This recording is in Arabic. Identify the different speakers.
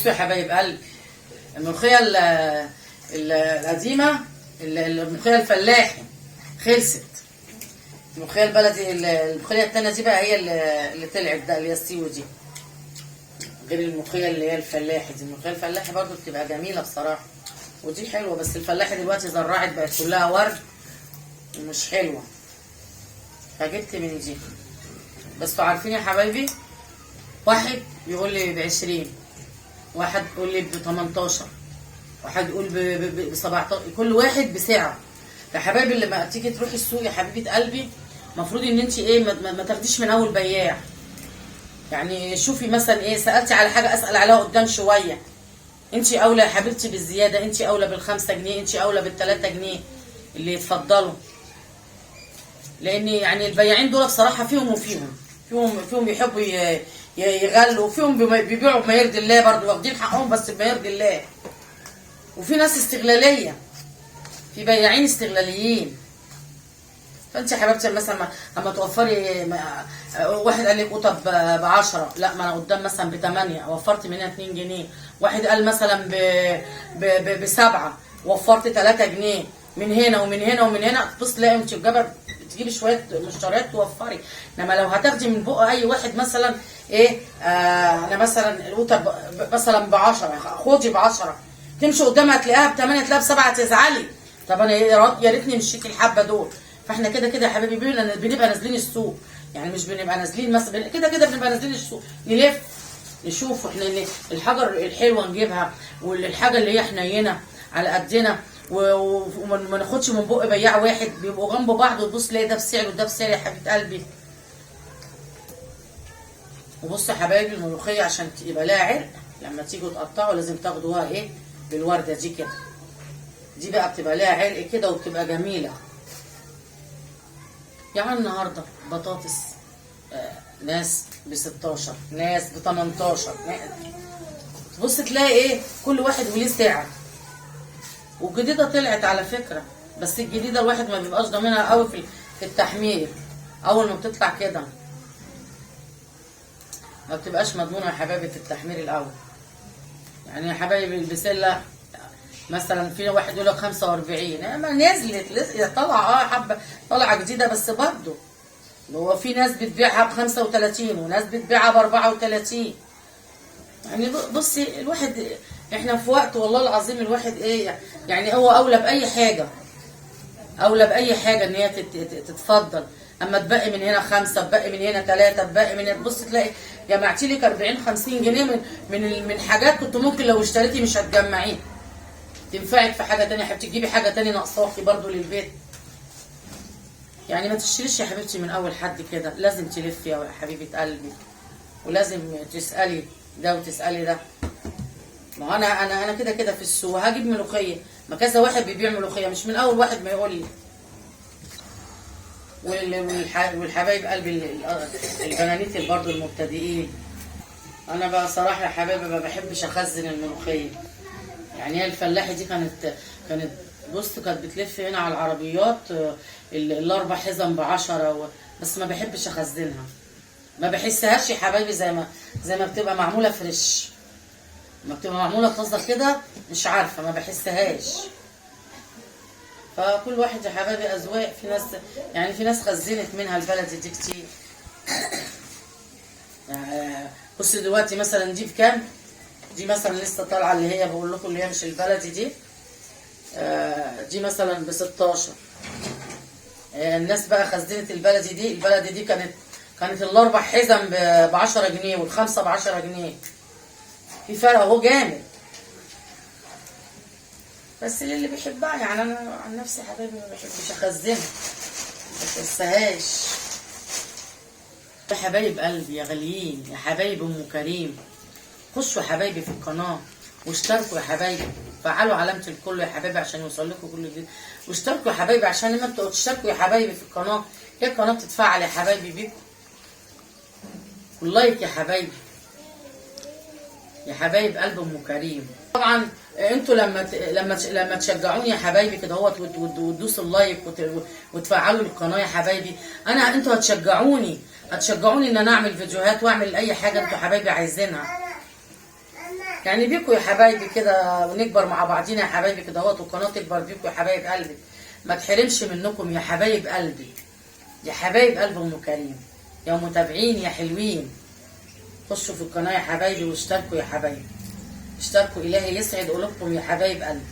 Speaker 1: بصوا يا حبايب قلبي، الملوخيه القديمه، الملوخيه الفلاحي خلصت. الملوخيه البلدي، الملوخيه التانيه دي بقى هي اللي طلعت ده، اللي هي السيوي دي، غير الملوخيه اللي هي الفلاحي دي. الملوخيه الفلاحي برضو بتبقى جميله بصراحه، ودي حلوه، بس الفلاحي دلوقتي زرعت بقت كلها ورد ومش حلوه، فجبت من دي. بس عارفين يا حبايبي، واحد يقول لي ب20، واحد يقول لي ب18، واحد يقول ب17، كل واحد بسعر. يا حبايبي لما تيجي تروحي السوق يا حبيبه قلبي، المفروض ان انت ايه، ما تاخديش من اول بياع. يعني شوفي مثلا ايه، سالتي على حاجه اسال عليها قدام شويه. انت اولى يا حبيبتي بالزياده، انت اولى بال5 جنيه، انت اولى بال3 جنيه اللي يتفضلوا. لان يعني البياعين دول بصراحه فيهم وفيهم، فيهم يحبوا يغلوا، وفيهم بيبيعوا بما يرضي الله برضه، واخدين حقهم بس بما يرضي الله. وفي ناس استغلاليه، في بياعين استغلاليين. فانت يا حبيبتي مثلا اما توفري، واحد قال لك قطه ب10، لا ما انا قدام مثلا ب8 وفرت منها 2 جنيه. واحد قال مثلا ب7 وفرت 3 جنيه من هنا ومن هنا ومن هنا. تبص تلاقي انت تجيبي شويه مشتريات توفري. انما لو هتاخدي من بق اي واحد مثلا ايه، انا مثلا القوطه مثلا ب10، خدي ب10، تمشي قدامها تلاقيها ب8، تلاقيها ب7، تزعلي. طب انا يا ريتني مشيت الحبه دول. فاحنا كده كده يا حبايبي بنبقى نازلين السوق، يعني مش بنبقى نازلين مثلا كده بنبقى نازلين السوق، نلف نشوف احنا الحجر الحلوه نجيبها، والحاجه اللي هي حنينه على قدنا، وما ناخدش من بق بياع واحد، بيبقوا جنب بعض، وتبص تلاقي ده بسعر وده بسعر يا حبيبه قلبي. وبصوا يا حبايبي، الملوخيه عشان يبقى لها عرق لما تيجوا تقطعوا لازم تاخدوها ايه، بالورده دي كده. دي بقى بتبقى لها عرق كده وبتبقى جميله. يعني النهارده بطاطس ناس ب16، ناس ب18، تبص تلاقي ايه، كل واحد وليه سعر. والجديده طلعت على فكره، بس الجديده الواحد ما بيبقاش ضامنها قوي في التحميل. اول ما بتطلع كده ما بتبقاش مضمونه يا حبايبي في التحمير الاول. يعني يا حبايبي البسله مثلا، في واحد يقول لك 45، ما نزلت لسه طالعه حبه، طالعه جديده، بس برضه هو في ناس بتبيعها ب35 وناس بتبيعها ب34. يعني بصي الواحد، احنا في وقت والله العظيم الواحد ايه، يعني هو اولى باي حاجه، اولى باي حاجه ان هي تتفضل. اما تبقي من هنا 5، تبقي من هنا 3، تبقي من هنا، تبص تلاقي جمعتي لك 40-50 جنيه من حاجات كنت ممكن لو اشتريتي مش هتجمعيها، تنفعك في حاجه تانية يا حبيبتي، تجيبي حاجه تانية ناقصاكي برضو للبيت. يعني ما تشتريش يا حبيبتي من اول حد كده، لازم تلفي يا حبيبه قلبي، ولازم تسالي ده وتسالي ده. ما هو انا كده في السوق هجيب ملوخيه، ما كذا واحد بيبيع ملوخيه، مش من اول واحد ما يقول لي. والحبايب قلبي البنانيت اللي برضو المبتدئين، انا بقى صراحه يا حبايبي ما بحبش اخزن الملوخيه. يعني هي الفلاحي دي كانت بص، كانت بتلف هنا على العربيات ال4 حزم ب10، بس ما بحبش اخزنها، ما بحسهاش يا حبايبي زي ما بتبقى معموله فريش، ما بتبقى معموله طازه كده، مش عارفه ما بحسهاش. فكل واحد يا حبايبي اذواق. في ناس يعني في ناس خزنت منها البلدي دي كتير. بصي دلوقتي مثلا دي بكام؟ دي مثلا لسه طالعه اللي هي بقول لكم اللي هي مش البلدي دي، دي مثلا ب16. الناس بقى خزنت البلدي دي كانت ال4 حزم ب10 جنيه وال5 ب10 جنيه. في فرق اهو جامد. بس اللي بيحبها، يعني انا عن نفسي يا حبايبي ما بحبش اخزنها، ما بحسهاش. يا حبايب قلبي يا غاليين، يا حبايب ام كريم، خشوا يا حبايبي في القناه واشتركوا يا حبايبي، فعلوا علامه الكل يا حبايبي عشان يوصل لكم كل جديد. واشتركوا يا حبايبي عشان لما انتوا تشتركوا يا حبايبي في القناه، هي القناه بتتفعل يا حبايبي بيكم. واللايك يا حبايبي، يا حبايب قلب ام كريم. طبعا انتوا لما تشجعوني يا حبايبي كده اهوت، وتدوسوا اللايك وتفعلوا القناه يا حبايبي، انتوا هتشجعوني ان انا اعمل فيديوهات واعمل اي حاجه انتوا حبايبي عايزينها. يعني بيكوا يا حبايبي كده، ونكبر مع بعضينا يا حبايبي كده اهوت، والقناه تكبر بيكوا يا حبايب قلبي. ما تحرمش منكم يا حبايب قلبي، يا حبايب قلب ام كريم، يا متابعين يا حلوين. خشوا في القناه يا حبايبي واشتركوا يا حبايبي، اشتركوا. الهي يسعد قلوبكم يا حبايب قلبي.